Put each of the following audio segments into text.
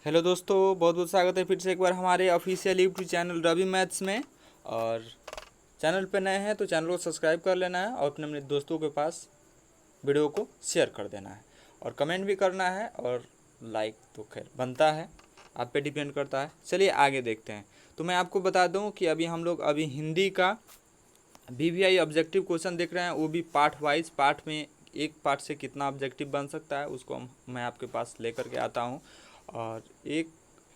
Hello दोस्तों, बहुत बहुत स्वागत है फिर से एक बार हमारे official YouTube channel Ravi maths में। और चैनल पे नए हैं तो चैनल को सब्सक्राइब कर लेना है और अपने अपने दोस्तों के पास वीडियो को शेयर कर देना है और कमेंट भी करना है। और लाइक तो खैर बनता है, आप पे डिपेंड करता है। चलिए आगे देखते हैं। तो मैं आपको बता दूं कि अभी हिंदी का VVI ऑब्जेक्टिव क्वेश्चन देख रहे हैं, वो भी पार्ट वाइज। पार्ट में एक पार्ट से कितना ऑब्जेक्टिव बन सकता है उसको मैं आपके पास लेकर के आता हूँ। और एक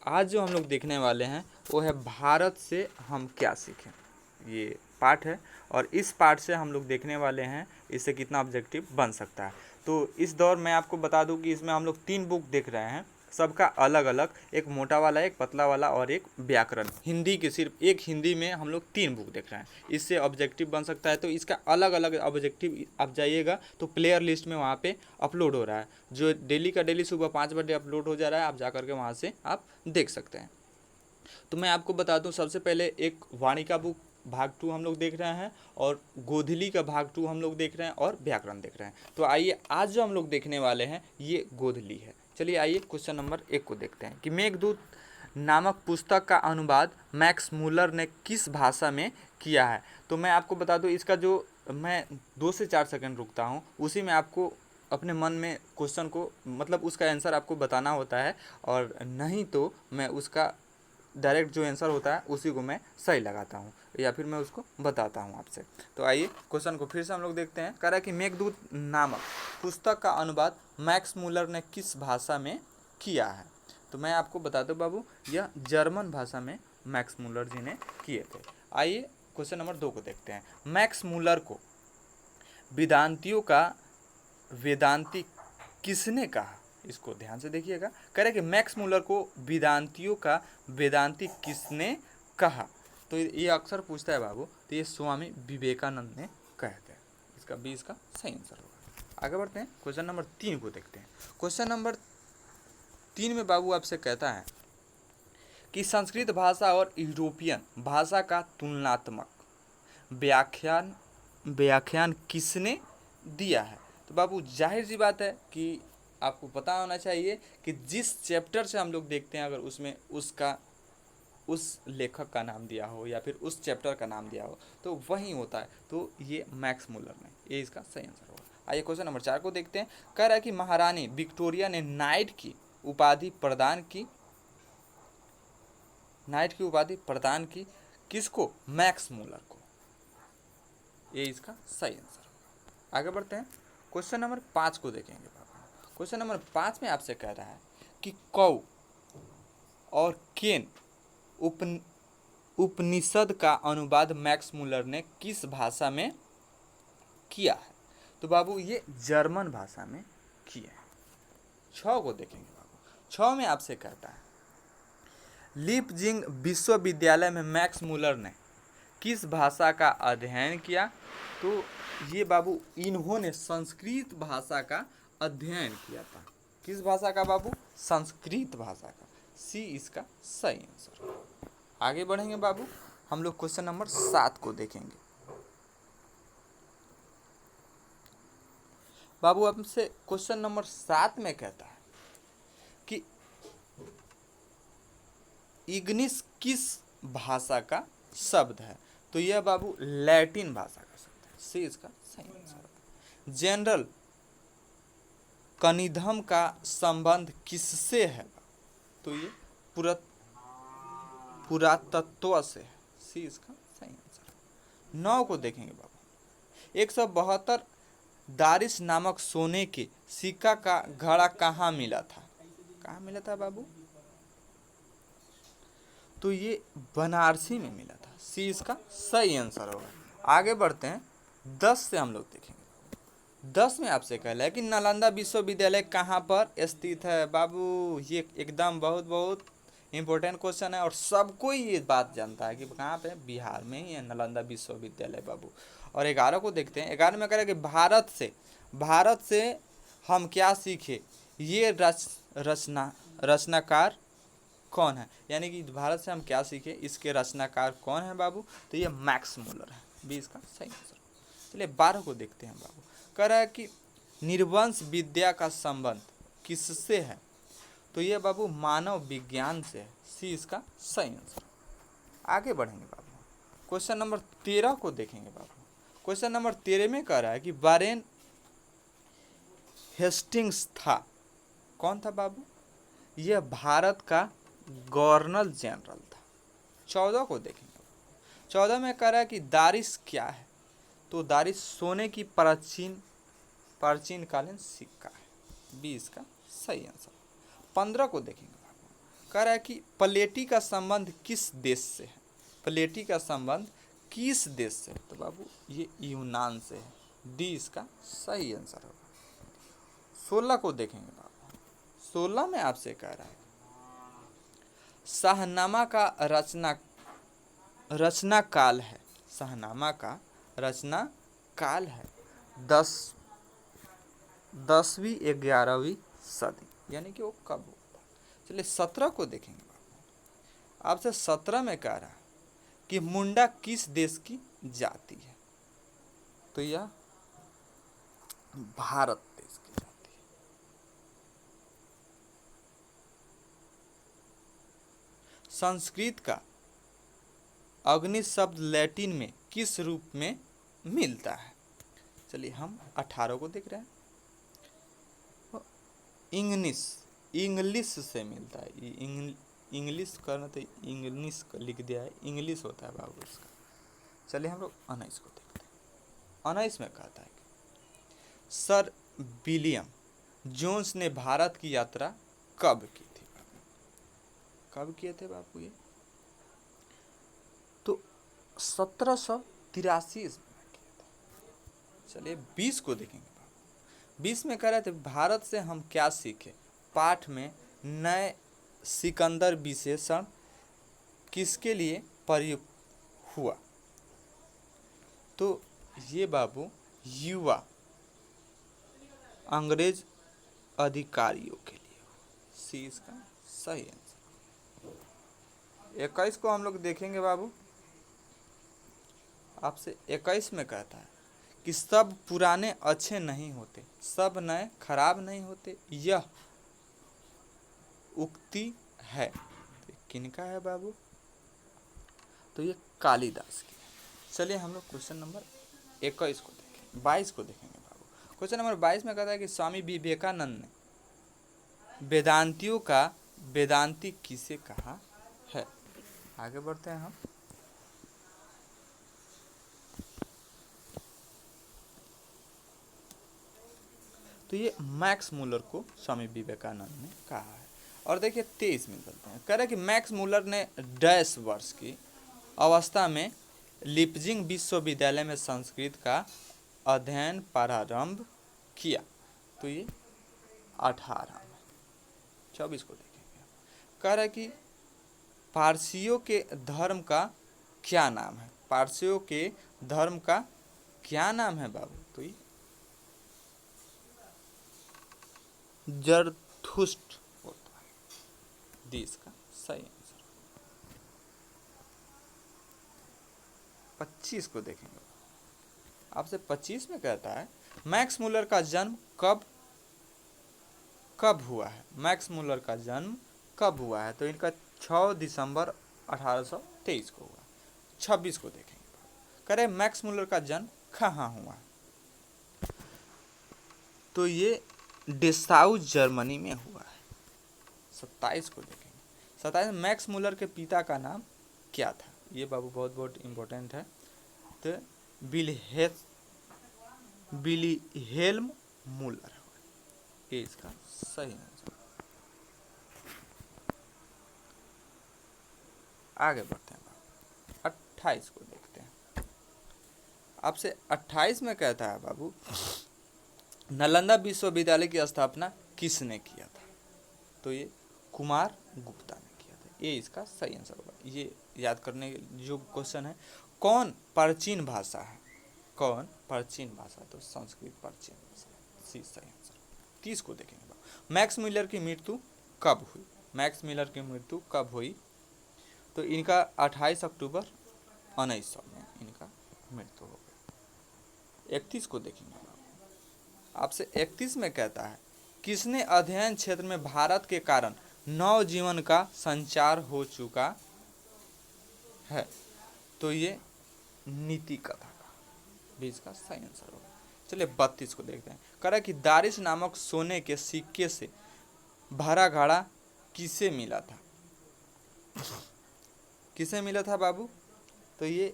आज जो हम लोग देखने वाले हैं वो है भारत से हम क्या सीखें, ये पार्ट है। और इस पार्ट से हम लोग देखने वाले हैं इससे कितना ऑब्जेक्टिव बन सकता है। तो इस दौर मैं आपको बता दूं कि इसमें हम लोग 3 बुक देख रहे हैं, सबका अलग अलग, एक मोटा वाला, एक पतला वाला और एक व्याकरण। हिंदी की सिर्फ एक हिंदी में हम लोग 3 बुक देख रहे हैं, इससे ऑब्जेक्टिव बन सकता है। तो इसका अलग अलग ऑब्जेक्टिव आप जाइएगा तो प्लेयर लिस्ट में वहाँ पे अपलोड हो रहा है, जो डेली का डेली सुबह 5 बजे अपलोड हो जा रहा है। आप जा करके वहाँ से आप देख सकते हैं। तो मैं आपको बता दूं, सबसे पहले एक वाणिका बुक भाग 2 हम लोग देख रहे हैं, और गोधली का भाग 2 हम लोग देख रहे हैं, और व्याकरण देख रहे हैं। तो आइए आज जो हम लोग देखने वाले हैं ये गोधली है। चलिए आइए क्वेश्चन नंबर 1 को देखते हैं कि मेघदूत नामक पुस्तक का अनुवाद मैक्स मूलर ने किस भाषा में किया है। तो मैं आपको बता दूं, इसका जो मैं 2 से 4 सेकंड रुकता हूं, उसी में आपको अपने मन में क्वेश्चन को, मतलब उसका आंसर आपको बताना होता है। और नहीं तो मैं उसका डायरेक्ट जो आंसर होता है उसी को मैं सही लगाता हूँ या फिर मैं उसको बताता हूँ आपसे। तो आइए क्वेश्चन को फिर से हम लोग देखते हैं। कह रहा है कि मेघदूत नामक पुस्तक का अनुवाद मैक्स मूलर ने किस भाषा में किया है। तो मैं आपको बता दूं बाबू, यह जर्मन भाषा में मैक्स मूलर जी ने किए थे। आइए क्वेश्चन नंबर 2 को देखते हैं। मैक्स मूलर को वेदांतियों का वेदांती किसने कहा। इसको ध्यान से देखिएगा। कह रहे कि मैक्स मूलर को वेदांतियों का वेदांती किसने कहा। तो ये अक्सर पूछता है बाबू, तो ये स्वामी विवेकानंद ने कहे थे। इसका बी इसका सही आंसर होगा। आगे बढ़ते हैं, क्वेश्चन नंबर 3 को देखते हैं। क्वेश्चन नंबर 3 में बाबू आपसे कहता है कि संस्कृत भाषा और यूरोपियन भाषा का तुलनात्मक व्याख्यान व्याख्यान किसने दिया है। तो बाबू जाहिर सी बात है कि आपको पता होना चाहिए कि जिस चैप्टर से हम लोग देखते हैं, अगर उसमें उसका उस लेखक का नाम दिया हो या फिर उस चैप्टर का नाम दिया हो तो वही होता है। तो ये मैक्स मूलर ने, ये इसका सही आंसर होगा। आइए क्वेश्चन नंबर 4 को देखते हैं। कह रहा है कि महारानी विक्टोरिया ने नाइट की उपाधि प्रदान की किसको, मैक्स मूलर को। ये इसका सही आंसर होगा। आगे बढ़ते हैं, क्वेश्चन नंबर 5 को देखेंगे बाबू। क्वेश्चन नंबर 5 में आपसे कह रहा है कि कौ और केन उपनिषद का अनुवाद मैक्स मूलर ने किस भाषा में किया है। तो बाबू ये जर्मन भाषा में किया है। 6 को देखेंगे बाबू। 6 में आपसे कहता है लीपजिंग विश्वविद्यालय में मैक्स मूलर ने किस भाषा का अध्ययन किया। तो ये बाबू इन्होंने संस्कृत भाषा का अध्ययन किया था। किस भाषा का बाबू, संस्कृत भाषा का। सी इसका सही आंसर। आगे बढ़ेंगे बाबू, हम लोग क्वेश्चन नंबर 7 को देखेंगे। बाबू हमसे क्वेश्चन नंबर 7 में कहता है कि इग्निस किस भाषा का शब्द है। तो यह बाबू लैटिन भाषा का शब्द है। सी इसका सही आंसर। जनरल कनिधम का संबंध किससे है। तो ये पुरातत्व से है। सी इसका सही आंसर। 9 को देखेंगे बाबू। 172 दारिश नामक सोने के सिक्का का घड़ा कहाँ मिला था। कहाँ मिला था बाबू, तो ये बनारसी में मिला था। सी इसका सही आंसर होगा। आगे बढ़ते हैं, 10 से हम लोग देखेंगे। 10 में आपसे कहला है कि नालंदा विश्वविद्यालय कहाँ पर स्थित है। बाबू ये एकदम बहुत बहुत इंपॉर्टेंट क्वेश्चन है और सबको ये बात जानता है कि कहाँ पे, बिहार में ही है नालंदा विश्वविद्यालय बाबू। और 11 को देखते हैं। 11 में कह रहे कि भारत से हम क्या सीखे, ये रचनाकार कौन है। यानी कि भारत से हम क्या सीखे, इसके रचनाकार कौन है बाबू। तो ये मैक्स मूलर है। बी इसका सही आंसर। चलिए 12 को देखते हैं बाबू। कह रहा है कि निर्वंश विद्या का संबंध किससे है। तो ये बाबू मानव विज्ञान से है, सी इसका सही आंसर। आगे बढ़ेंगे बाबू, क्वेश्चन नंबर 13 को देखेंगे बाबू। क्वेश्चन नंबर 13 में कह रहा है कि वारेन हेस्टिंग्स था, कौन था बाबू? यह भारत का गवर्नर जनरल था। 14 को देखेंगे, 14 में कह रहा है कि दारिश क्या है? तो दारिश सोने की प्राचीन कालीन सिक्का है, बी इसका सही आंसर। 15 को देखेंगे बाबू, कह रहा है कि प्लेटी का संबंध किस देश से है? प्लेटी का संबंध किस देश से है? तो बाबू ये यूनान से है, डी इसका सही आंसर होगा। 16 को देखेंगे बाबू, 16 में आपसे कह रहा है शाहनामा का रचना काल है, शाहनामा का रचना काल है 10वीं 11वीं सदी, यानी कि वो कब हुआ था। चलिए 17 को देखेंगे बाबू, आपसे 17 में कह रहा है कि मुंडा किस देश की जाति है? तो यह भारत देश की जाति है। संस्कृत का अग्नि शब्द लैटिन में किस रूप में मिलता है? चलिए हम 18 को देख रहे हैं, इंग्लिश से मिलता है। इंग्लिश करना तो इंग्लिश लिख दिया है, इंग्लिश होता है बाबू इसका। चलिए हम लोग 19 को देखते हैं। 19 में कहता है कि सर विलियम जोन्स ने भारत की यात्रा कब की थी? कब किए थे बाबू ये? तो 1783 ईस्वी में किया था। चलिए 20 को देखेंगे बाबू, 20 में कह रहे थे भारत से हम क्या सीखे? पाठ में नए सिकंदर विशेषण किसके लिए प्रयुक्त हुआ? तो ये बाबू युवा अंग्रेज अधिकारियों के लिए, सी इसका सही आंसर। 21 को हम लोग देखेंगे बाबू, आपसे 21 में कहता है कि सब पुराने अच्छे नहीं होते, सब नए खराब नहीं होते, यह उक्ति है। तो किनका है बाबू? तो ये कालिदास की है। चलिए हम लोग क्वेश्चन नंबर 21 को देखें, 22 को देखेंगे बाबू। क्वेश्चन नंबर 22 में कहता है कि स्वामी विवेकानंद ने वेदांतियों का वेदांती किसे कहा है? आगे बढ़ते हैं हम। तो ये मैक्स मूलर को स्वामी विवेकानंद ने कहा है। और देखिए 23 में चलते हैं, कह रहे कि मैक्स मूलर ने डैश वर्ष की अवस्था में लिपजिंग विश्वविद्यालय में संस्कृत का अध्ययन प्रारंभ किया। तो ये 18 में। 24 को देखेंगे, कह रहा है कि पारसियों के धर्म का क्या नाम है? पारसियों के धर्म का क्या नाम है बाबू? तो ये जरथुस्ट होता है, दी इसका सही आंसर। 25 को देखेंगे, आपसे 25 में कहता है मैक्स मूलर का जन्म कब हुआ है? मैक्स मूलर का जन्म कब हुआ है? तो इनका 6 दिसंबर 1823 को हुआ। 26 को देखेंगे, कह रहे मैक्स मूलर का जन्म कहाँ हुआ? तो ये डेसाउ जर्मनी में हुआ है। 27 को देखेंगे, 27 मैक्स मूलर के पिता का नाम क्या था? ये बाबू बहुत इम्पोर्टेंट है। तो विलिहेल्म मूलर, ये इसका सही आंसर। आगे बढ़ते हैं बाबू, 28 को देखते हैं। आपसे 28 में कहता है बाबू नालंदा विश्वविद्यालय की स्थापना किसने किया था? तो ये कुमार गुप्ता ने किया था, ये इसका सही आंसर होगा। ये याद करने जो क्वेश्चन है, कौन प्राचीन भाषा है? कौन प्राचीन भाषा? तो संस्कृत प्राचीन भाषा, सी सही आंसर। 30 को देखेंगे, मैक्स मूलर की मृत्यु कब हुई? मैक्स मूलर की मृत्यु कब हुई? तो इनका 28 अक्टूबर 1900 में इनका मृत्यु हो गई। 31 को देखेंगे, आपसे 31 में कहता है किसने अध्ययन क्षेत्र में भारत के कारण नवजीवन का संचार हो चुका है। तो ये नीति कथा का 20 का सही आंसर होगा। चलिए 32 को देखते हैं। कह रहा है कि दारिश नामक सोने के सिक्के से भरा घड़ा किसे मिला था? किसे मिला था बाबू? तो ये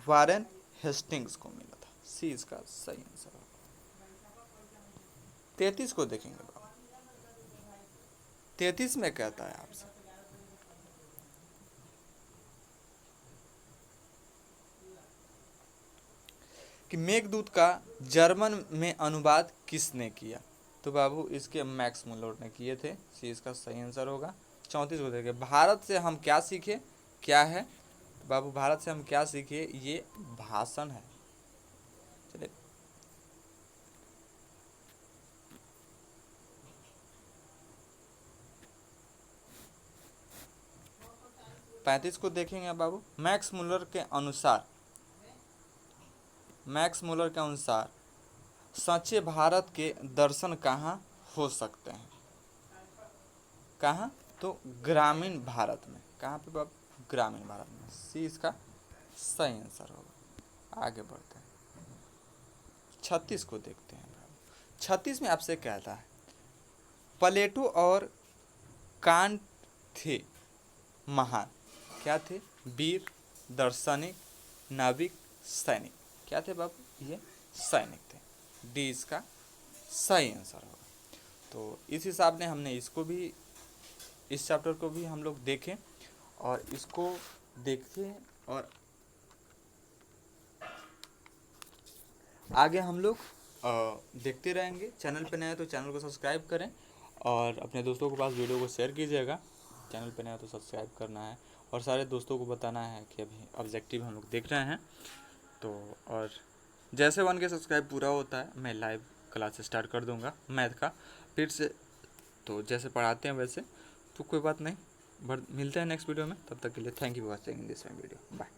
वारेन हेस्टिंग्स को मिला था। सी इसका सही आंसर होगा। 33 को देखेंगे बाबू। 33 में कहता है आपसे कि मेघदूत का जर्मन में अनुवाद किसने किया? तो बाबू इसके मैक्स मुलर ने किए थे। सी इसका सही आंसर होगा। 34 को देखें। भारत से हम क्या सीखे? क्या है तो बाबू? भारत से हम क्या सीखे? ये भाषण है। चलिए 35 को देखेंगे बाबू। मैक्स मुलर के अनुसार सच्चे भारत के दर्शन कहाँ हो सकते हैं? कहाँ? तो ग्रामीण भारत में। कहाँ पे बाबू? ग्रामीण भारत में। सी इसका सही आंसर होगा। आगे बढ़ते हैं। 36 को देखते हैं बाबू। 36 में आपसे कहता है प्लेटो और कांट थे महान। क्या थे? वीर, दार्शनिक, नाविक, सैनिक। क्या थे बाबू? ये सैनिक थे। डी इसका सही आंसर होगा। तो इस हिसाब ने हमने इसको भी, इस चैप्टर को भी हम लोग देखें और इसको देखें और आगे हम लोग देखते रहेंगे। चैनल पे नए हैं तो चैनल को सब्सक्राइब करें और अपने दोस्तों के पास वीडियो को शेयर कीजिएगा। चैनल पे नया है तो सब्सक्राइब करना है और सारे दोस्तों को बताना है कि अभी ऑब्जेक्टिव हम लोग देख रहे हैं। तो और जैसे 1K सब्सक्राइब पूरा होता है मैं लाइव क्लास स्टार्ट कर दूंगा मैथ का फिर से। तो जैसे पढ़ाते हैं वैसे, तो कोई बात नहीं। मिलते हैं नेक्स्ट वीडियो में। तब तक के लिए thank you for watching this video. Bye.